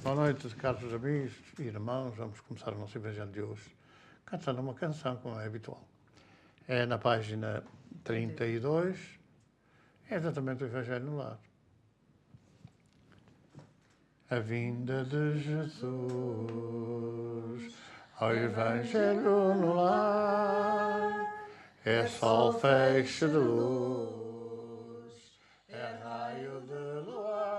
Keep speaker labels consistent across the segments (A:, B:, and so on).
A: Boa noite, caros amigos e irmãos. Vamos começar o nosso Evangelho de hoje cantando uma canção, como é habitual. É na página 32, é exatamente o Evangelho no lar. A vinda de Jesus ao Evangelho no lar é sol, feixe de luz, é raio de luar.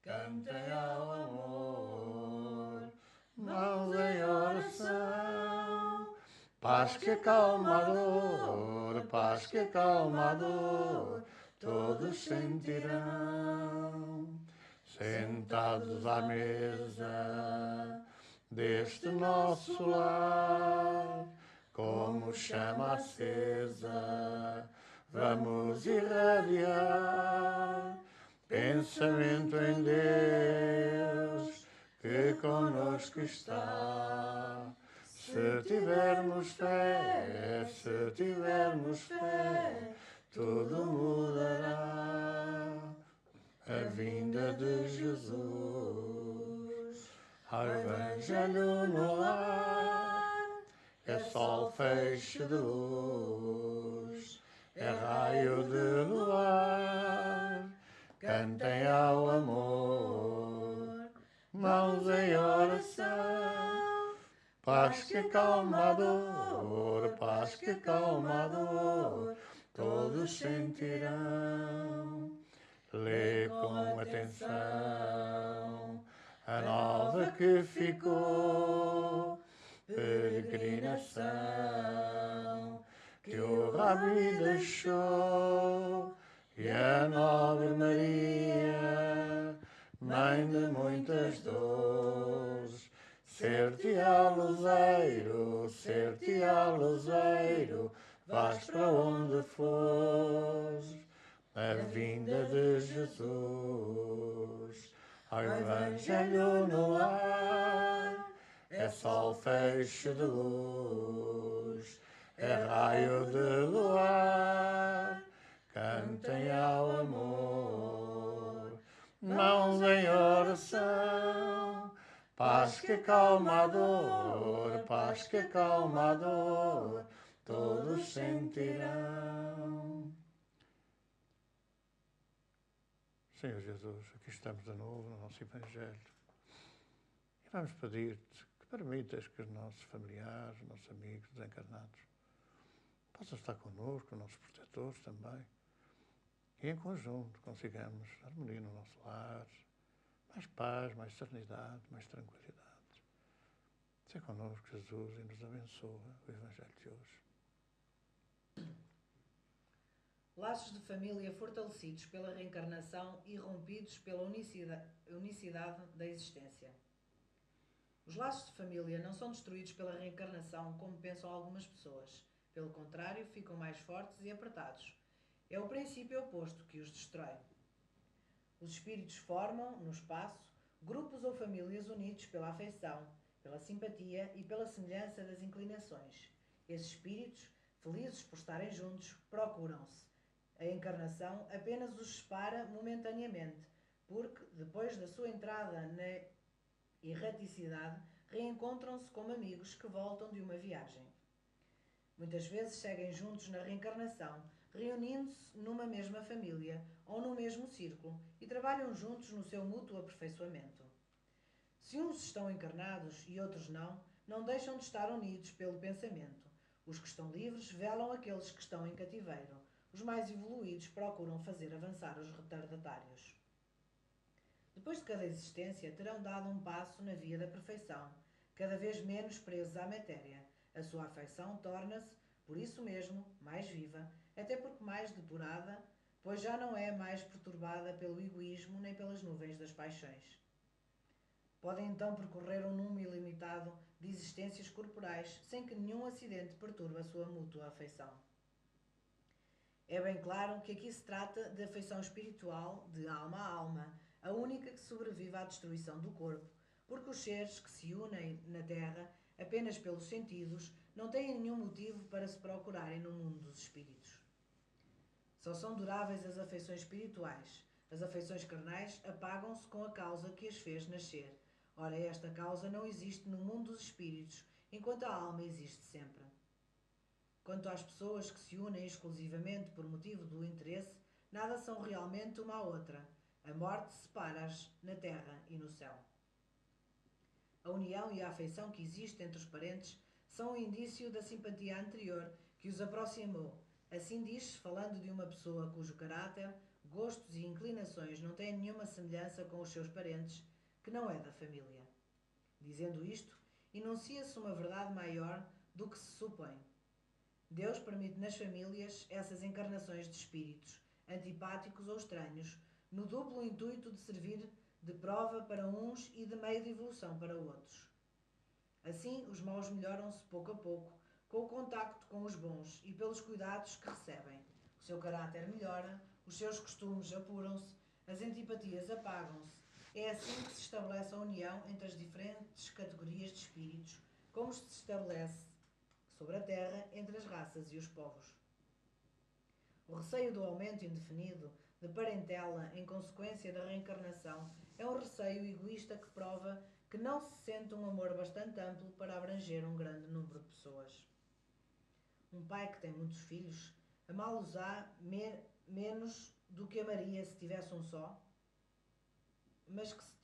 A: Cantem ao amor, mãos em oração. Paz que acalma a dor, paz que acalma a dor, todos sentirão. Sentados à mesa deste nosso lar, como chama acesa, vamos irradiar pensamento em Deus, que conosco está. Se tivermos fé, tudo mudará. A vinda de Jesus ao Evangelho no lar é sol, feixe de luz, é raio de luar. Cantem ao amor, mãos em oração. Paz que acalma a dor, paz que acalma a dor, todos sentirão. Lê com atenção a nova que ficou, peregrinação que o Rabi deixou, e a nobre Maria, mãe de muitas dores, ser-te-á luzeiro, vais para onde fores. A vinda de Jesus ao Evangelho no lar é sol, feixe de luz, é raio de luar. Cantem ao amor, mãos em oração. Paz que acalma a dor, paz que acalma a dor, todos sentirão. Senhor Jesus, aqui estamos de novo no nosso Evangelho e vamos pedir-te que permitas que os nossos familiares, os nossos amigos desencarnados possam estar connosco, os nossos protetores também, e em conjunto consigamos harmonia no nosso lar, mais paz, mais serenidade, mais tranquilidade. Seja connosco, Jesus, e nos abençoa o Evangelho de hoje.
B: Laços de família fortalecidos pela reencarnação e rompidos pela unicidade da existência. Os laços de família não são destruídos pela reencarnação, como pensam algumas pessoas. Pelo contrário, ficam mais fortes e apertados. É o princípio oposto que os destrói. Os espíritos formam, no espaço, grupos ou famílias unidos pela afeição, pela simpatia e pela semelhança das inclinações. Esses espíritos, felizes por estarem juntos, procuram-se. A encarnação apenas os separa momentaneamente, porque, depois da sua entrada na erraticidade, reencontram-se como amigos que voltam de uma viagem. Muitas vezes seguem juntos na reencarnação, reunindo-se numa mesma família ou no mesmo círculo e trabalham juntos no seu mútuo aperfeiçoamento. Se uns estão encarnados e outros não, não deixam de estar unidos pelo pensamento. Os que estão livres velam aqueles que estão em cativeiro. Os mais evoluídos procuram fazer avançar os retardatários. Depois de cada existência, terão dado um passo na via da perfeição, cada vez menos presos à matéria. A sua afeição torna-se, por isso mesmo, mais viva, até porque mais depurada, pois já não é mais perturbada pelo egoísmo nem pelas nuvens das paixões. Podem então percorrer um número ilimitado de existências corporais sem que nenhum acidente perturbe a sua mútua afeição. É bem claro que aqui se trata de afeição espiritual, de alma a alma, a única que sobrevive à destruição do corpo, porque os seres que se unem na Terra apenas pelos sentidos não têm nenhum motivo para se procurarem no mundo dos espíritos. Só são duráveis as afeições espirituais, As afeições carnais apagam-se com a causa que as fez nascer. Ora, esta causa não existe no mundo dos espíritos, enquanto a alma existe sempre. Quanto às pessoas que se unem exclusivamente por motivo do interesse, nada são realmente uma à outra. A morte separa-as na terra e no céu. A união e a afeição que existe entre os parentes são um indício da simpatia anterior que os aproximou. Assim diz-se, falando de uma pessoa cujo caráter, gostos e inclinações não têm nenhuma semelhança com os seus parentes, que não é da família. Dizendo isto, enuncia-se uma verdade maior do que se supõe. Deus permite nas famílias essas encarnações de espíritos, antipáticos ou estranhos, no duplo intuito de servir de prova para uns e de meio de evolução para outros. Assim, os maus melhoram-se pouco a pouco, com o contacto com os bons e pelos cuidados que recebem. O seu caráter melhora, os seus costumes apuram-se, as antipatias apagam-se. É assim que se estabelece a união entre as diferentes categorias de espíritos, como se estabelece sobre a terra entre as raças e os povos. O receio do aumento indefinido de parentela em consequência da reencarnação é um receio egoísta que prova que não se sente um amor bastante amplo para abranger um grande número de pessoas. Um pai que tem muitos filhos, amá-los-á menos do que amaria se tivesse um só? Mas que se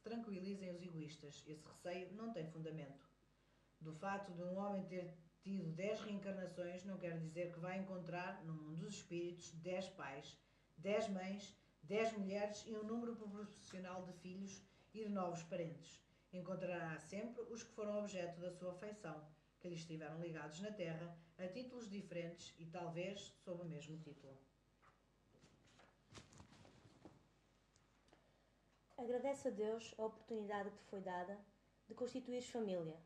B: tranquilizem os egoístas. Esse receio não tem fundamento. Do fato de um homem ter tido 10 reencarnações não quer dizer que vai encontrar, no mundo dos espíritos, 10 pais, 10 mães, 10 mulheres e um número proporcional de filhos e de novos parentes. Encontrará sempre os que foram objeto da sua afeição, que lhe estiveram ligados na terra, a títulos diferentes e talvez sob o mesmo título.
C: Agradece a Deus a oportunidade que te foi dada de constituires família,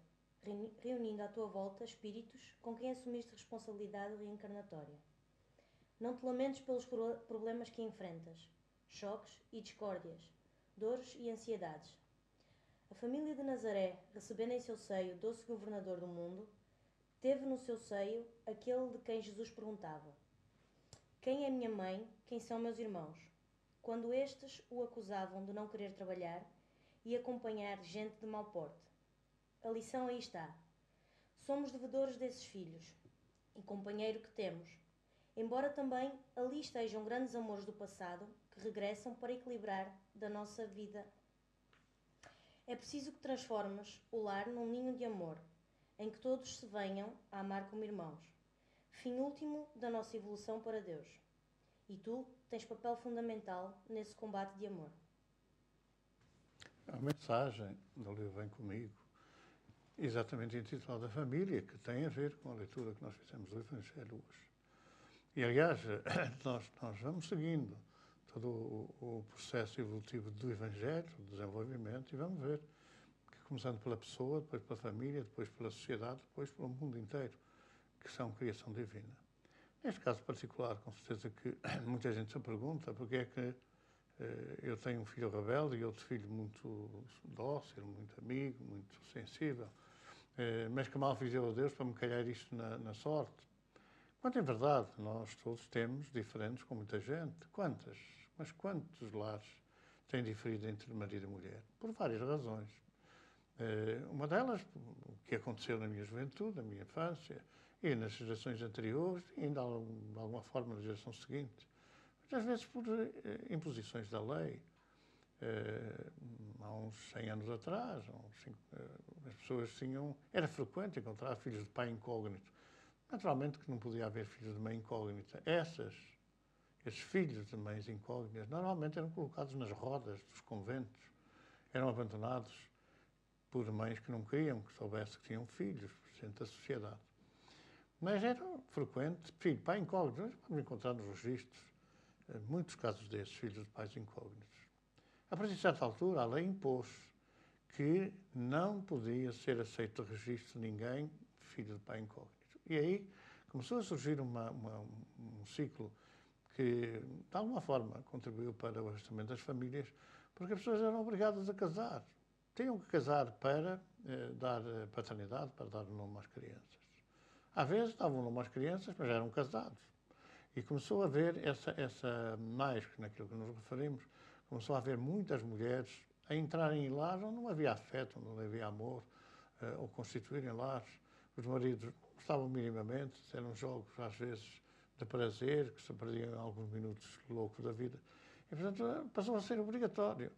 C: reunindo à tua volta espíritos com quem assumiste responsabilidade reencarnatória. Não te lamentes pelos problemas que enfrentas, choques e discórdias, dores e ansiedades. A família de Nazaré, recebendo em seu seio o doce governador do mundo, teve no seu seio aquele de quem Jesus perguntava: quem é minha mãe, quem são meus irmãos? Quando estes o acusavam de não querer trabalhar e acompanhar gente de mau porte. A lição aí está. Somos devedores desses filhos e companheiro que temos, embora também ali estejam grandes amores do passado que regressam para equilibrar da nossa vida. É preciso que transformes o lar num ninho de amor, em que todos se venham a amar como irmãos, fim último da nossa evolução para Deus. E tu tens papel fundamental nesse combate de amor.
A: A mensagem do livro Vem Comigo, exatamente intitulada A Família, que tem a ver com a leitura que nós fizemos do Evangelho hoje. E, aliás, nós vamos seguindo todo o processo evolutivo do Evangelho, do desenvolvimento, e vamos ver que, começando pela pessoa, depois pela família, depois pela sociedade, depois pelo mundo inteiro, que são criação divina. Neste caso particular, com certeza que muita gente se pergunta porque é que eu tenho um filho rebelde e outro filho muito dócil, muito amigo, muito sensível, mas que mal fiz eu a Deus para me calhar isto na sorte. Quando em verdade nós todos temos diferentes com muita gente. Mas quantos lares têm diferido entre marido e mulher? Por várias razões. Uma delas, o que aconteceu na minha juventude, na minha infância, e nas gerações anteriores, e ainda de alguma forma na geração seguinte. Muitas vezes por imposições da lei. Há uns 100 anos atrás, as pessoas tinham... Era frequente encontrar filhos de pai incógnito. Naturalmente que não podia haver filhos de mãe incógnita. Esses filhos de mães incógnitas, normalmente eram colocados nas rodas dos conventos. Eram abandonados por mães que não queriam que soubesse que tinham filhos, presente da sociedade. Mas era frequente, filho, pai incógnito. Nós vamos encontrar nos registros muitos casos desses, filhos de pais incógnitos. A partir de certa altura, a lei impôs que não podia ser aceito o registro de ninguém, filho de pai incógnito. E aí começou a surgir um ciclo que, de alguma forma, contribuiu para o arrastamento das famílias, porque as pessoas eram obrigadas a casar. Tinham que casar para dar paternidade, para dar o nome às crianças. Às vezes davam o nome às crianças, mas eram casados. E começou a haver mais que naquilo que nos referimos, começou a haver muitas mulheres a entrarem em lares onde não havia afeto, onde não havia amor, ou constituírem lares. Os maridos gostavam minimamente, eram jogos às vezes de prazer, que se perdiam em alguns minutos loucos da vida. E, portanto, passou a ser obrigatório.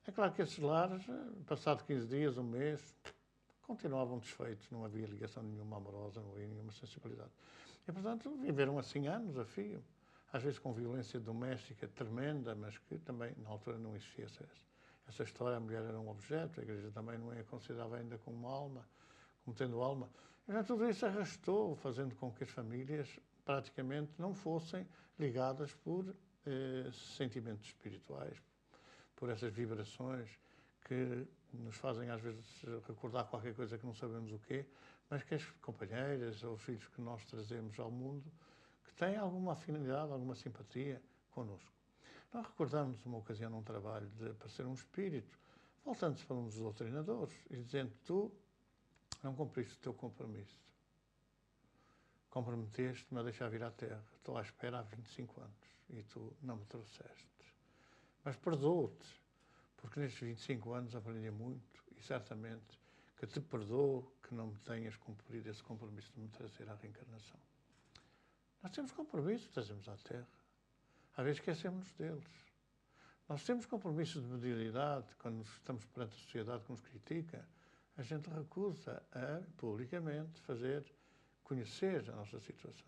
A: É claro que esses lares, passado 15 dias, um mês, continuavam desfeitos, não havia ligação nenhuma amorosa, não havia nenhuma sensibilidade. E, portanto, viveram assim anos a fio, às vezes com violência doméstica tremenda, mas que também, na altura, não existia essa história. A mulher era um objeto, a Igreja também não a considerava ainda como alma, como tendo alma. E, portanto, tudo isso arrastou, fazendo com que as famílias praticamente não fossem ligadas por sentimentos espirituais, por essas vibrações que nos fazem às vezes recordar qualquer coisa que não sabemos o quê, mas que as companheiras ou os filhos que nós trazemos ao mundo que têm alguma afinidade, alguma simpatia connosco. Nós recordamos uma ocasião num trabalho de aparecer um espírito, voltando-se para um dos doutrinadores e dizendo: tu não cumpriste o teu compromisso. Comprometeste-me a deixar vir à Terra. Estou à espera há 25 anos e tu não me trouxeste. Mas perdoo-te, porque nestes 25 anos aprendi muito e certamente que te perdoo que não me tenhas cumprido esse compromisso de me trazer à reencarnação. Nós temos compromissos, trazemos à Terra. Às vezes esquecemos deles. Nós temos compromissos de mediunidade quando estamos perante a sociedade que nos critica. A gente recusa a, publicamente, conhecer a nossa situação.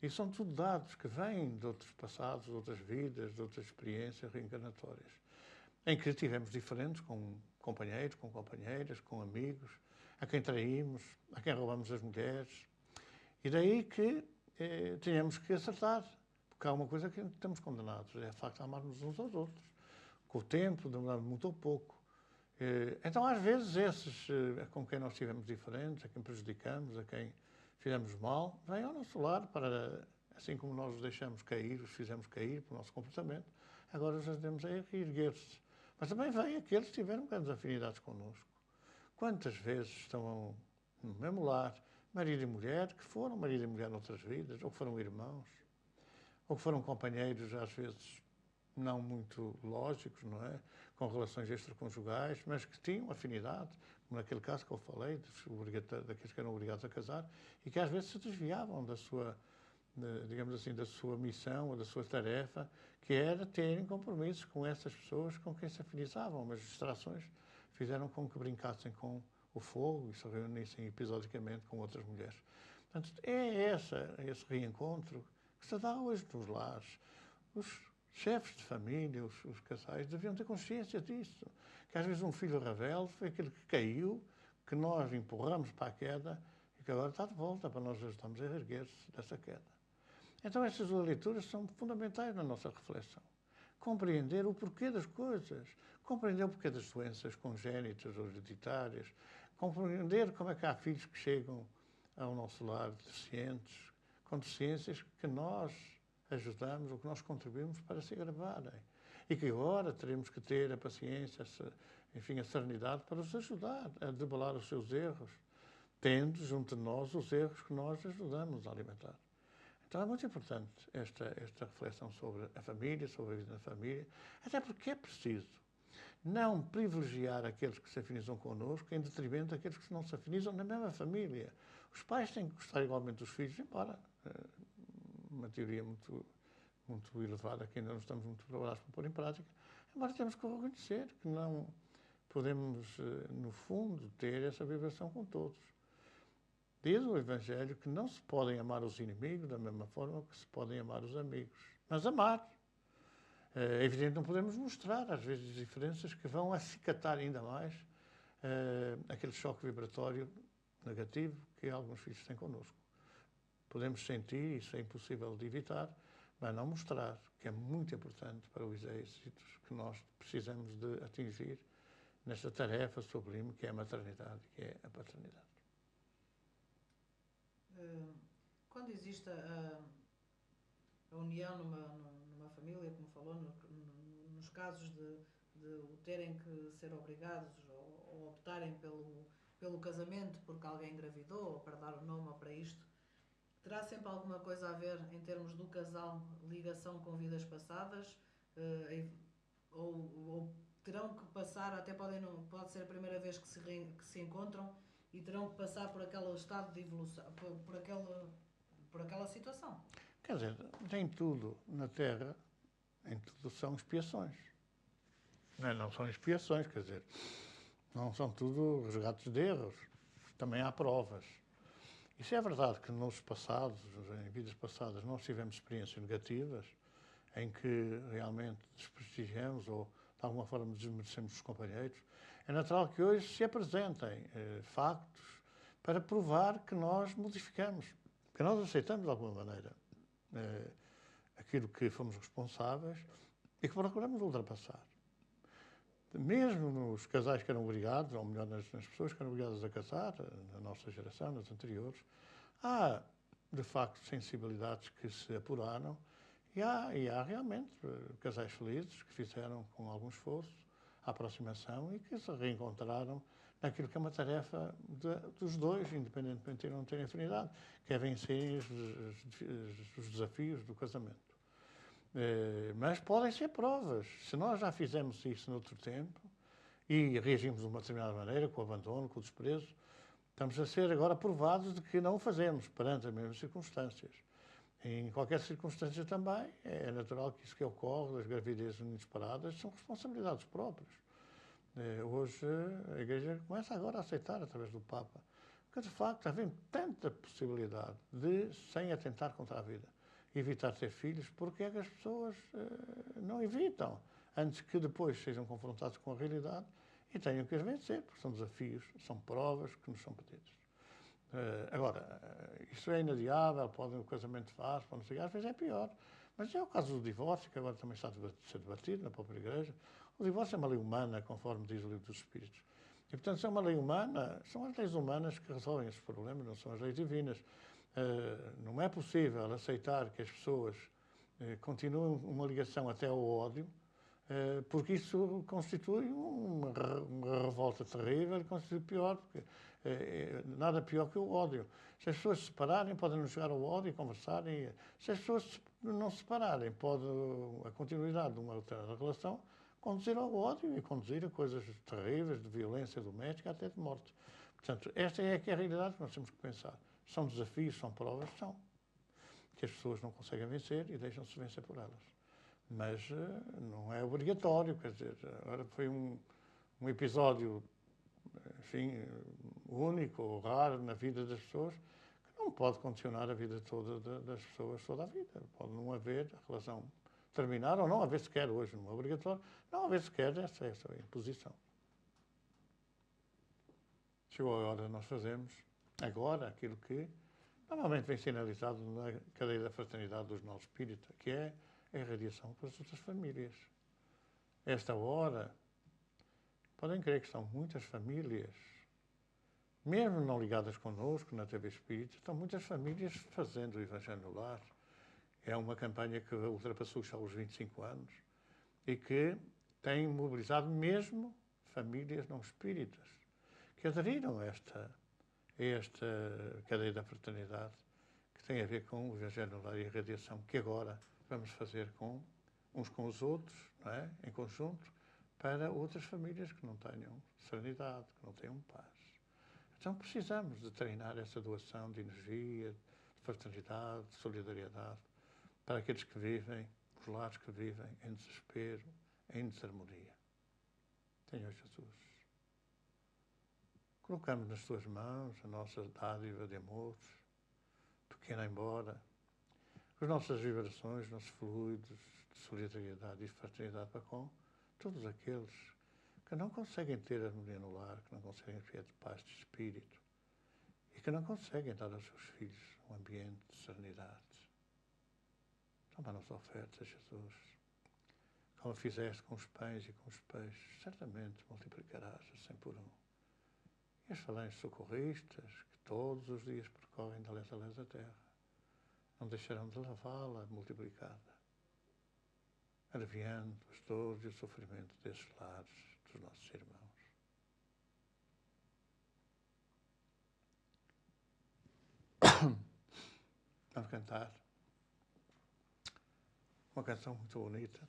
A: E são tudo dados que vêm de outros passados, de outras vidas, de outras experiências reencarnatórias, em que tivemos diferentes com companheiros, com companheiras, com amigos, a quem traímos, a quem roubamos as mulheres. E daí que tínhamos que acertar, porque há uma coisa que estamos condenados, é o facto de amarmos uns aos outros. Com o tempo, demoramos muito ou pouco. Então, às vezes, esses com quem nós estivemos diferentes, a quem prejudicamos, a quem fizemos mal, vêm ao nosso lar para, assim como nós os deixamos cair, os fizemos cair pelo nosso comportamento, agora os ajudamos a erguer-se. Mas também vêm aqueles que tiveram grandes afinidades connosco. Quantas vezes estão no mesmo lar, marido e mulher, que foram marido e mulher noutras vidas, ou que foram irmãos, ou que foram companheiros, às vezes, não muito lógicos, não é? Com relações extraconjugais, mas que tinham afinidade, como naquele caso que eu falei, daqueles que eram obrigados a casar, e que às vezes se desviavam da sua, digamos assim, da sua missão ou da sua tarefa, que era terem compromissos com essas pessoas com quem se afinizavam, mas distrações fizeram com que brincassem com o fogo e se reunissem episodicamente com outras mulheres. Portanto, é esse reencontro que se dá hoje nos lares. Os chefes de família, os casais, deviam ter consciência disso. Que às vezes um filho rebelde foi aquele que caiu, que nós empurramos para a queda e que agora está de volta para nós ajudamos a erguer-se dessa queda. Então estas duas leituras são fundamentais na nossa reflexão. Compreender o porquê das coisas, compreender o porquê das doenças congénitas ou hereditárias, compreender como é que há filhos que chegam ao nosso lar deficientes, com deficiências que nós ajudamos ou que nós contribuímos para se agravarem. E que agora teremos que ter a paciência, enfim, a serenidade para os ajudar a debelar os seus erros, tendo junto de nós os erros que nós ajudamos a alimentar. Então é muito importante esta reflexão sobre a família, sobre a vida na família, até porque é preciso não privilegiar aqueles que se afinizam connosco em detrimento daqueles que não se afinizam na mesma família. Os pais têm que gostar igualmente dos filhos, embora uma teoria muito elevada que ainda não estamos muito preparados para pôr em prática, embora temos que reconhecer que não podemos, no fundo, ter essa vibração com todos. Diz o Evangelho que não se podem amar os inimigos da mesma forma que se podem amar os amigos, mas amar. É evidente que não podemos mostrar, às vezes, diferenças que vão acicatar ainda mais aquele choque vibratório negativo que alguns filhos têm connosco. Podemos sentir, isso é impossível de evitar, mas não mostrar, que é muito importante para os êxitos que nós precisamos de atingir nesta tarefa sublime que é a maternidade, que é a paternidade.
B: Quando existe a união numa família, como falou, nos casos de terem que ser obrigados ou optarem pelo casamento porque alguém engravidou, ou para dar o nome ou para isto, Terá sempre alguma coisa a ver, em termos do casal, ligação com vidas passadas? Ou terão que passar, até pode ser a primeira vez que se encontram e terão que passar por aquele estado de evolução, por aquela situação?
A: Quer dizer, nem tudo na Terra, em tudo são expiações. Não são expiações, quer dizer, não são tudo resgates de erros. Também há provas. E se é verdade que nos passados, em vidas passadas, nós tivemos experiências negativas, em que realmente desprestigiamos ou de alguma forma desmerecemos os companheiros, é natural que hoje se apresentem factos para provar que nós modificamos, que nós aceitamos de alguma maneira aquilo que fomos responsáveis e que procuramos ultrapassar. Mesmo nos casais que eram obrigados, ou melhor, nas pessoas que eram obrigadas a casar, na nossa geração, nas anteriores, há, de facto, sensibilidades que se apuraram e há realmente casais felizes que fizeram, com algum esforço, a aproximação e que se reencontraram naquilo que é uma tarefa dos dois, independentemente de não terem afinidade, que é vencer os desafios do casamento. Mas podem ser provas. Se nós já fizemos isso noutro tempo e reagimos de uma determinada maneira, com o abandono, com o desprezo, estamos a ser agora provados de que não o fazemos perante as mesmas circunstâncias. Em qualquer circunstância também, é natural que isso que ocorre, as gravidezes inesperadas, são responsabilidades próprias. Hoje a Igreja começa agora a aceitar, através do Papa, que de facto havendo tanta possibilidade de, sem atentar contra a vida, evitar ter filhos, porque é que as pessoas não evitam, antes que depois sejam confrontados com a realidade e tenham que as vencer, porque são desafios, são provas que nos são pedidas. Agora, isso é inadiável, o casamento faz, pode não ser, às vezes é pior. Mas é o caso do divórcio, que agora também está a ser debatido na própria Igreja. O divórcio é uma lei humana, conforme diz o Livro dos Espíritos. E, portanto, se é uma lei humana, são as leis humanas que resolvem esses problemas, não são as leis divinas. Não é possível aceitar que as pessoas continuem uma ligação até ao ódio, porque isso constitui uma revolta terrível e constitui pior, porque nada pior que o ódio. Se as pessoas se separarem, podem não chegar ao ódio e conversarem. Se as pessoas não se separarem, pode a continuidade de uma determinada relação conduzir ao ódio e conduzir a coisas terríveis, de violência doméstica, até de morte. Portanto, esta é que é a realidade que nós temos que pensar. São desafios, são provas, são, que as pessoas não conseguem vencer e deixam-se vencer por elas. Mas não é obrigatório, quer dizer, agora foi um episódio, enfim, único ou raro na vida das pessoas, que não pode condicionar a vida toda das pessoas toda a vida. Pode não haver a relação terminar ou não haver sequer, hoje não é obrigatório, não haver sequer essa imposição. Chegou a hora de nós fazermos agora aquilo que normalmente vem sinalizado na cadeia da fraternidade dos nossos espíritos, que é a irradiação para as outras famílias. Esta hora, podem crer que são muitas famílias, mesmo não ligadas connosco na TV Espírita, estão muitas famílias fazendo o Evangelho no Lar. É uma campanha que ultrapassou já os 25 anos e que tem mobilizado mesmo famílias não espíritas que aderiram a esta cadeia da fraternidade, que tem a ver com o Evangelho no Lar e a irradiação, que agora vamos fazer uns com os outros, não é? Em conjunto, para outras famílias que não tenham serenidade, que não tenham paz. Então precisamos de treinar essa doação de energia, de fraternidade, de solidariedade, para aqueles que vivem, os lares que vivem em desespero, em desarmonia. Senhor Jesus, colocamos nas tuas mãos a nossa dádiva de amor, pequena embora, as nossas vibrações, os nossos fluidos de solidariedade e de fraternidade para com todos aqueles que não conseguem ter harmonia no lar, que não conseguem ter paz de espírito e que não conseguem dar aos seus filhos um ambiente de serenidade. Toma a nossa oferta, Jesus. Como fizeste com os pães e com os peixes, certamente multiplicarás a 100 por um. E as falanges socorristas, que todos os dias percorrem da leste a leste da terra, não deixarão de lavá-la multiplicada, aliviando as dores e o sofrimento desses lares, dos nossos irmãos. Vamos cantar uma canção muito bonita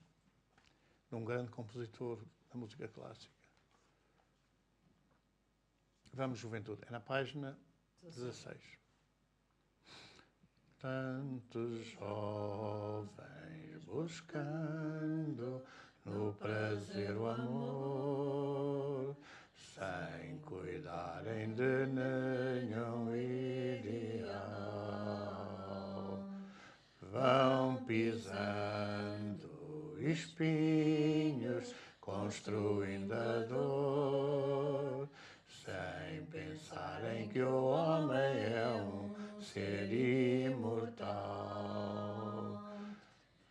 A: de um grande compositor da música clássica. Vamos, Juventude. É na página 16. Tantos jovens buscando no prazer o amor, sem cuidarem de nenhum ideal, vão pisando espinhos, construindo a dor, sem pensarem que o homem é um ser imortal.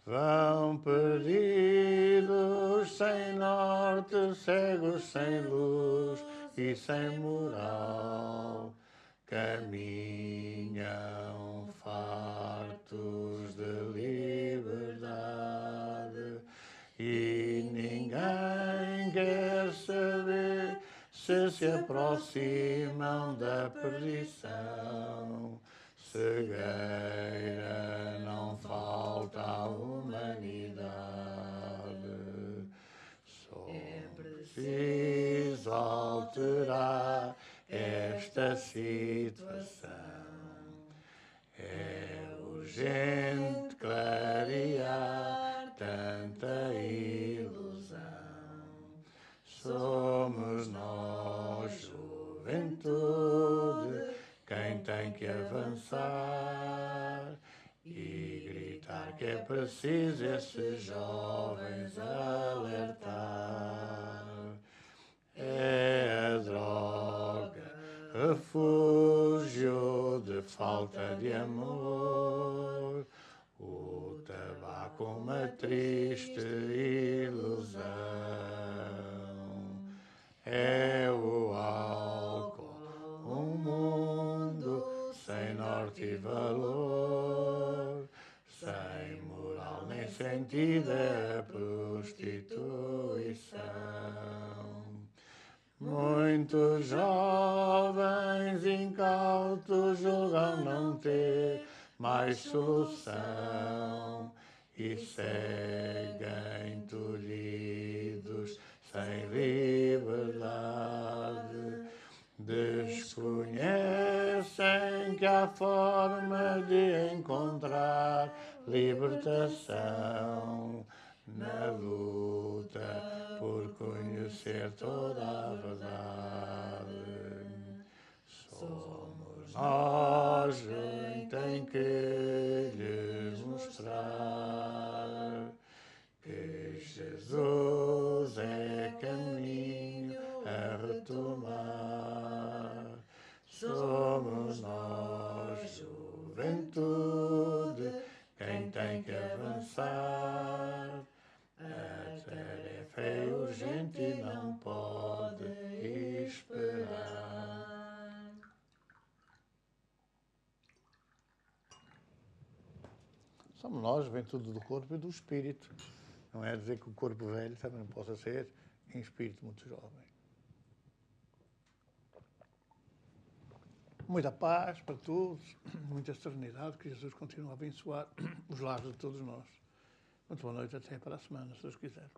A: Vão perdidos, sem norte, cegos, sem luz e sem moral. Caminham fartos de liberdade e ninguém quer saber se aproximam da perdição. Cegueira não falta à humanidade. Só preciso alterar esta situação. É urgente clarear tanta ilusão. Somos nós, juventude, quem tem que avançar e gritar que é preciso esses jovens alertar. É a droga, refúgio de falta de amor, o tabaco uma triste ilusão. É o álcool, um mundo sem norte e valor, sem moral nem sentido, é a prostituição. Muitos jovens incautos julgam não ter mais solução e seguem tolhidos sem liberdade. Desconhecem que há forma de encontrar libertação na luta por conhecer toda a verdade. Somos nós quem tem que lhes mostrar que Jesus é caminho a retomar. Somos nós, juventude, quem tem que avançar. A tarefa é urgente e não pode esperar. Somos nós, juventude do corpo e do espírito. Não é dizer que o corpo velho também não possa ser em espírito muito jovem. Muita paz para todos, muita serenidade, que Jesus continue a abençoar os lares de todos nós. Muito boa noite, até para a semana, se Deus quiser.